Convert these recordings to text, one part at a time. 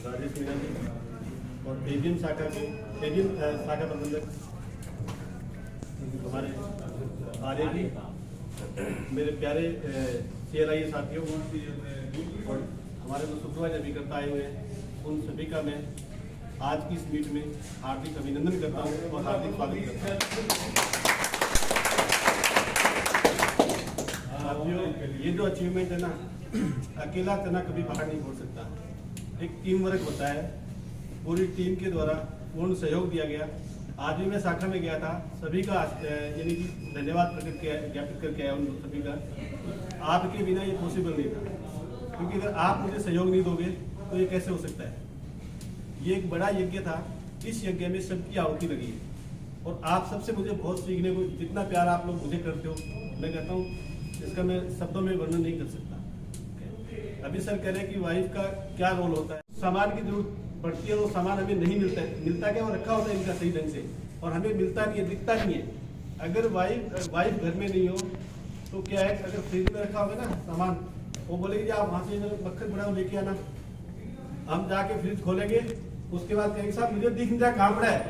राजेश मीना जी और एजीएम शाखा प्रबंधक हमारे आर्य जी, मेरे प्यारे CLI साथियों और हमारे जो सुपरवाइजर अभिकर्ता आए हुए हैं, उन सभी का मैं आज की इस मीट में हार्दिक अभिनंदन करता हूँ और हार्दिक स्वागत करता हूँ। साथियों, ये जो अचीवमेंट है ना, अकेला चना कभी पहाड़ नहीं फोड़ सकता। एक टीम वर्क होता है, पूरी टीम के द्वारा पूर्ण सहयोग दिया गया। आज भी मैं शाखा में गया था, सभी का यानी कि धन्यवाद ज्ञापित करके आया उन सभी का। आपके बिना ये पॉसिबल नहीं था, क्योंकि अगर आप मुझे सहयोग नहीं दोगे तो ये कैसे हो सकता है। ये एक बड़ा यज्ञ था, इस यज्ञ में सबकी आहुति लगी है और आप सबसे मुझे बहुत सीखने को, जितना प्यार आप लोग मुझे करते हो, मैं कहता हूँ इसका मैं शब्दों में वर्णन नहीं कर सकता। अभी सर कह रहे हैं कि वाइफ का क्या रोल होता है। सामान की जरूरत पड़ती है, वो सामान हमें नहीं मिलता क्या, वो रखा होता है इनका सही ढंग से, और हमें मिलता नहीं है, दिखता नहीं है। अगर वाइफ घर में नहीं हो तो क्या है, अगर फ्रिज में रखा होगा ना सामान, वो बोलेगी आप वहाँ से मक्खन बड़ा लेके आना। हम जाके फ्रिज खोलेंगे, उसके बाद कहेंगे साहब मुझे दिख नहीं रहा कहाँ पड़ा है,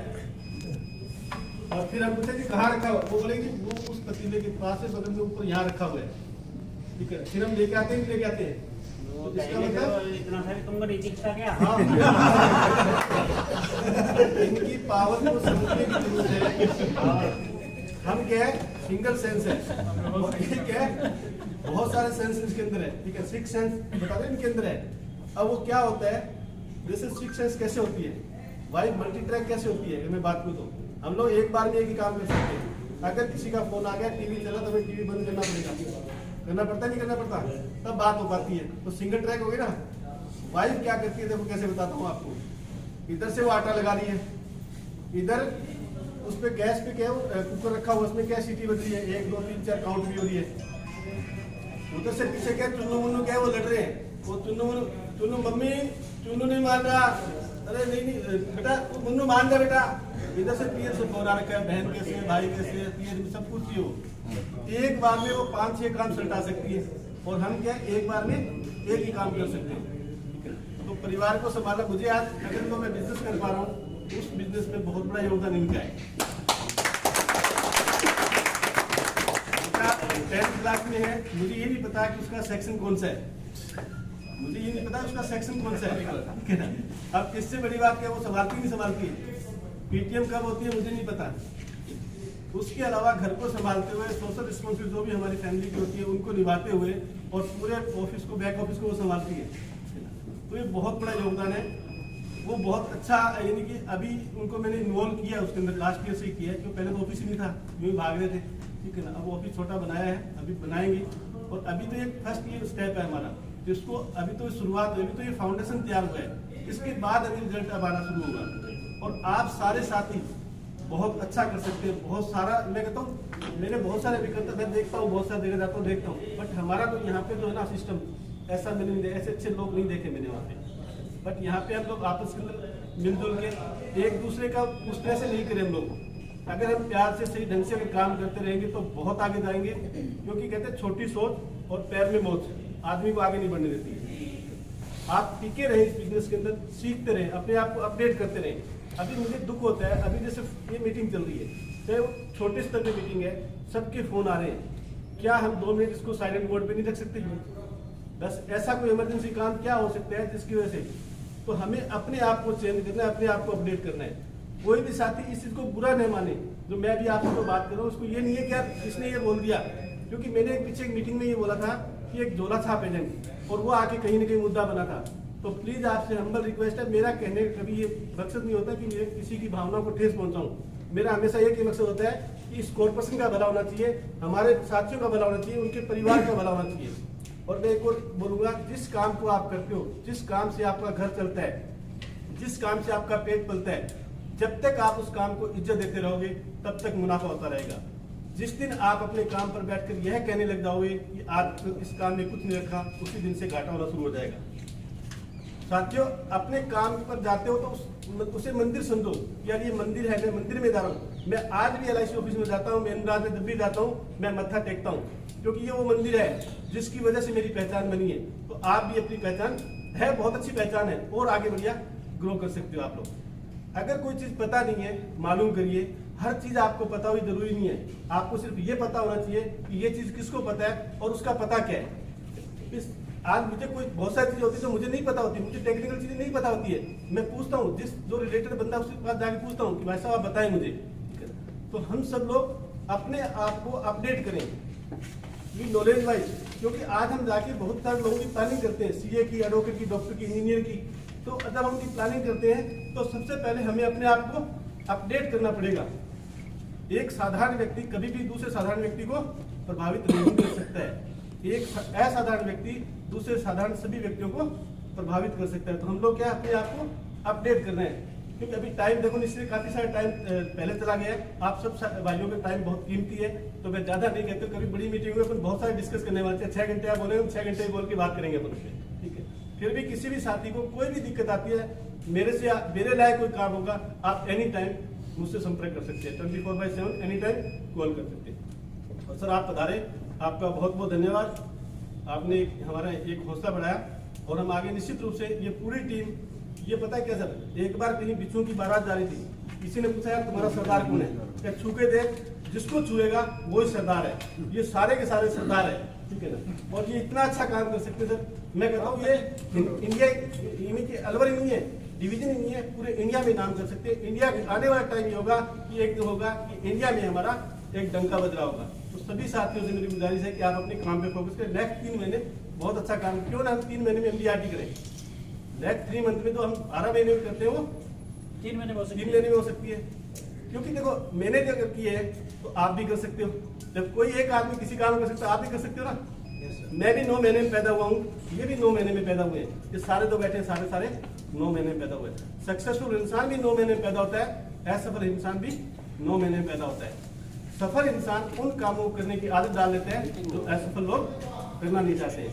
और फिर हम पूछेंगे कहाँ रखा हुआ, वो बोलेगी वो उस पतीले के पास से बगल में ऊपर यहाँ रखा हुआ है। ठीक है, फिर हम लेके आते हैं, लेके आते हैं। तो इसका मतलब इतना सा भी तुमको नहीं दिखता क्या? हाँ। इनकी पावर को समझने की जरूरत है। हम क्या है, सिंगल सेंस है, और ये क्या है, बहुत सारे सेंस इसके अंदर है। ठीक है, 6 सेंस बता दें इनके अंदर है। अब वो क्या होता है, जैसे 6 सेंस कैसे होती है, वाइफ मल्टी ट्रैक कैसे होती है, मैं बात करूँ तो हम लोग एक बार में एक ही काम कर सकते हैं। अगर किसी का फोन आ गया, टीवी चला, तो हमें टीवी बंद करना पड़ेगा, करना पड़ता नहीं करना पड़ता, तब बात हो पाती है। तो सिंगल ट्रैक हो गई ना। वाइफ क्या करती है, देखो कैसे बताता हूँ आपको। इधर से वो आटा लगा रही है, इधर उस पे गैस पे क्या कुकर रखा हुआ, उसमें क्या सीटी बज रही है, 1 2 3 4 काउंट भी हो रही है। उधर से पीछे क्या चुन्नू मुन्नू क्या वो लड़ रहे हैं, वो चुन्नू मम्मी चुन्नू नहीं मान रहा, अरे नहीं बेटा मुन्नू मान जा बेटा। इधर से पीर से बोरा रखा है, बहन कैसे है, भाई कैसे है, पीर में सब कुछ हो। एक बार में वो 5-6 काम सल्टा सकती है, और हम क्या एक बार में एक ही काम कर सकते हैं। तो परिवार को संभालना, मुझे आज अगर तो मैं बिजनेस कर पा रहा हूँ, उस बिजनेस में बहुत बड़ा योगदान इनका है। 10th क्लास में है, मुझे ये नहीं पता कि उसका सेक्शन कौन सा है, मुझे ये नहीं पता उसका सेक्शन कौन सा है, ठीक है ना। अब इससे बड़ी बात क्या, वो संभालती नहीं संभालती, PTM कब होती है मुझे नहीं पता। उसके अलावा घर को संभालते हुए, सोशल रिस्पॉन्सिबिलिटी जो भी हमारी फैमिली की होती है उनको निभाते हुए, और पूरे ऑफिस को, बैक ऑफिस को वो संभालती है। तो ये बहुत बड़ा योगदान है, वो बहुत अच्छा। यानी कि अभी उनको मैंने इन्वॉल्व किया उसके अंदर, लास्ट ईयर से किया है, क्योंकि पहले तो ऑफिस ही नहीं था, यूँ भाग रहे थे। ठीक है ना, अब ऑफिस छोटा बनाया है, अभी बनाएंगे, और अभी तो ये फर्स्ट ये स्टेप है हमारा, जिसको अभी तो शुरुआत, अभी तो ये फाउंडेशन तैयार हुआ है, इसके बाद अभी रिजल्ट अब आना शुरू होगा। और आप सारे साथी बहुत अच्छा कर सकते हैं, बहुत सारा। मैं कहता हूँ मैंने बहुत सारे अभिकर्ता मैं देखता हूँ, बहुत सारा जगह जाता हूँ देखता हूँ, बट हमारा तो यहाँ पे जो है ना सिस्टम ऐसा मैंने नहीं, ऐसे अच्छे लोग नहीं देखे मैंने वहाँ पे। बट यहाँ पे हम लोग आपस के अंदर मिलजुल के एक दूसरे का उस तरह से नहीं करें हम लोग। अगर हम प्यार से सही ढंग से अगर काम करते रहेंगे तो बहुत आगे जाएंगे, क्योंकि कहते हैं छोटी सोच और पैर में मोच आदमी को आगे नहीं बढ़ने देती है। आप टिके रहे इस बिजनेस के अंदर, सीखते रहे, अपने आप को अपडेट करते रहे। अभी मुझे दुख होता है, अभी जैसे ये मीटिंग चल रही है, चाहे वो छोटे स्तर की मीटिंग है, सबके फोन आ रहे हैं, क्या हम 2 मिनट इसको साइलेंट मोड पे नहीं रख सकते? बस ऐसा कोई इमरजेंसी काम क्या हो सकता है जिसकी वजह से, तो हमें अपने आप को चेंज करना है, अपने आप को अपडेट करना है। कोई भी साथी इस चीज को बुरा नहीं माने, जो मैं भी आपसे तो बात कर रहा हूँ, उसको ये नहीं है कि यार इसने ये बोल दिया, क्योंकि मैंने पीछे एक मीटिंग में ये बोला था कि एक झोला छाप एजेंट, और वो आके कहीं ना कहीं मुद्दा बना था। तो प्लीज आपसे हम्बल रिक्वेस्ट है, मेरा कहने का कभी ये मकसद नहीं होता कि मैं किसी की भावना को ठेस पहुंचाऊं। मेरा हमेशा एक ही मकसद होता है कि इस कॉर्पोरेशन का भला होना चाहिए, हमारे साथियों का भला होना चाहिए, उनके परिवार का भला होना चाहिए। और मैं एक और बोलूंगा, जिस काम को आप करते हो, जिस काम से आपका घर चलता है, जिस काम से आपका पेट पलता है, जब तक आप उस काम को इज्जत देते रहोगे तब तक मुनाफा होता रहेगा। जिस दिन आप अपने काम पर बैठकर यह कहने लग जाओगे कि आज इस काम में कुछ नहीं रखा, उसी दिन से घाटा होना शुरू हो जाएगा। साथियों, अपने काम पर जाते हो तो उस उसे मंदिर समझो, यार ये मंदिर है, मैं मंदिर में जा रहा हूँ। मैं आज भी LIC ऑफिस में जाता हूँ, मैं इंदिरा में जब भी जाता हूँ मैं मत्था टेकता हूँ, क्योंकि ये वो मंदिर है जिसकी वजह से मेरी पहचान बनी है। तो आप भी अपनी पहचान है, बहुत अच्छी पहचान है, और आगे बढ़िया ग्रो कर सकते हो आप लोग। अगर कोई चीज पता नहीं है, मालूम करिए। हर चीज आपको पता हुई जरूरी नहीं है, आपको सिर्फ ये पता होना चाहिए कि ये चीज किसको पता है और उसका पता क्या है। आज मुझे कोई बहुत सारी चीजें होती है जो मुझे नहीं पता होती, मुझे टेक्निकल चीजें नहीं पता होती है, मैं पूछता हूँ जो रिलेटेड बंदा उसके पास जाके पूछता हूँ कि भाई साहब आप बताएं मुझे। तो हम सब लोग अपने आप को अपडेट करें नॉलेज वाइज, क्योंकि आज हम जाके बहुत सारे लोगों की प्लानिंग करते हैं, CA की, एडवोकेट की, डॉक्टर की, इंजीनियर की। तो जब हम उनकी प्लानिंग करते हैं तो सबसे पहले हमें अपने आप को अपडेट करना पड़ेगा। एक साधारण व्यक्ति कभी भी दूसरे साधारण व्यक्ति को प्रभावित नहीं कर सकता है, एक असाधारण व्यक्ति दूसरे साधारण सभी व्यक्तियों को प्रभावित कर सकता है। तो हम लोग क्या अपने आप को अपडेट कर रहे हैं, क्योंकि अभी टाइम देखो इसलिए काफी सारा टाइम पहले चला गया है। आप सब भाइयों का टाइम बहुत कीमती है, तो मैं ज्यादा नहीं कहता। कभी बड़ी मीटिंग में अपन बहुत सारे डिस्कस करने वाले हैं, 6 घंटे आप बोले, हम 6 घंटे बोल के बात करेंगे अपन उसमें, ठीक है। फिर भी किसी भी साथी को कोई भी दिक्कत आती है, मेरे लायक कोई काम होगा, आप एनी टाइम मुझसे संपर्क कर सकते हैं, 24/7 एनी टाइम कॉल कर सकते हैं। और सर आप पधारे, आपका बहुत बहुत धन्यवाद। आपने हमारा एक हौसला बढ़ाया, और हम आगे निश्चित रूप से ये पूरी टीम, ये पता है क्या सर, एक बार कहीं बिच्छू की बारात जा रही थी, किसी ने पूछा यार तुम्हारा सरदार कौन है, क्या छू के देख, जिसको छुएगा वही सरदार है। ये सारे के सारे सरदार है, ठीक है ना। और ये इतना अच्छा काम कर सकते सर, मैं कहता हूँ ये इंडिया इन्हीं के अलवर ही नहीं है, डिवीजन ही नहीं है, पूरे इंडिया में नाम कर सकते हैं। इंडिया आने वाला टाइम ये होगा कि एक दिन होगा कि इंडिया में हमारा एक डंका बज रहा होगा। तो सभी साथियों से मेरी गुजारिश है कि आप अपने काम पे फोकस करें। नेक्स्ट 3 महीने बहुत अच्छा काम, क्यों ना हम 3 महीने में MDRT करें। नेक्स्ट 3 मंथ में तो हम 12 महीने में करते हैं, वो 3 महीने में हो सकती है। क्योंकि देखो मैंने अगर की है तो आप भी कर सकते हो। जब कोई एक आदमी किसी काम कर सकता है, आप भी कर सकते हो ना। मैं भी 9 महीने में पैदा हुआ हूँ, ये भी 9 महीने में पैदा हुए हैं, ये सारे तो बैठे हैं, सारे 9 महीने में पैदा हुए। सक्सेसफुल इंसान भी 9 महीने में पैदा होता है, असफल इंसान भी 9 महीने में पैदा होता है। सफल इंसान उन कामों को करने की आदत डाल लेते हैं जो असफल लोग करना नहीं चाहते हैं।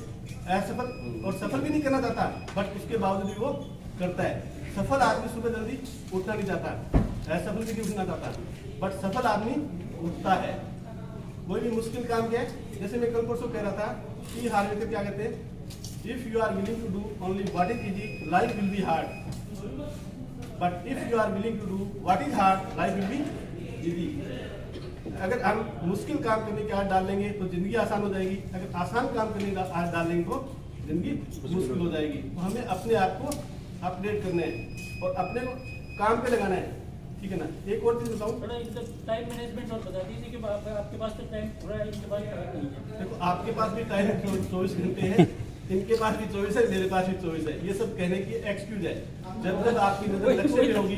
असफल और सफल भी नहीं करना चाहता, बट उसके बावजूद भी वो करता है। सफल आदमी सुबह जल्दी उठना नहीं चाहता, असफल भी नहीं उठना चाहता, बट सफल आदमी उठता है। कोई भी मुश्किल काम क्या है, जैसे मैं कल परसों कह रहा था कि हार्वेकर क्या कहते हैं, if you are willing to do only what is easy, life will be hard, but if you are willing to do what is hard, life will be easy. अगर हम मुश्किल काम करने की आदत डाल लेंगे तो जिंदगी आसान हो जाएगी, अगर आसान काम करने की आदत डाल लेंगे तो जिंदगी मुश्किल हो जाएगी। तो हमें अपने आप को अपडेट करना है और अपने को काम पे लगाना है, ठीक है ना। एक और चीज बताऊं, टाइम मैनेजमेंट और बता दीजिए कि आपके पास तो टाइम पूरा है, इनके पास देखो आपके पास भी टाइम 24 घंटे है, इनके पास भी 24 है, मेरे पास भी 24 है। ये सब कहने की एक्सक्यूज है। जब जब आपकी नजर लक्ष्य में होगी,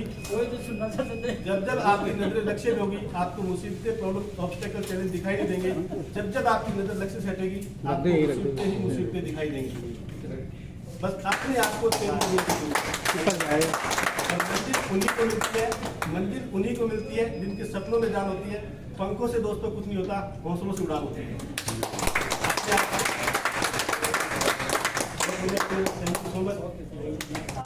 जब आपकी नजर लक्ष्य में होगी, आपको मुसीबतें, प्रॉब्लम, ऑब्स्टेकल, चैलेंज दिखाई नहीं देंगे। जब आपकी नजर लक्ष्य से हटेगी, आपको मुसीबतें दिखाई देंगी। बस अपने आप को मंजिल उन्हीं को मिलती है, मंजिल उन्हीं को मिलती है जिनके सपनों में जान होती है। पंखों से दोस्तों कुछ नहीं होता, हौसलों से उड़ान होती है। Thank you so much.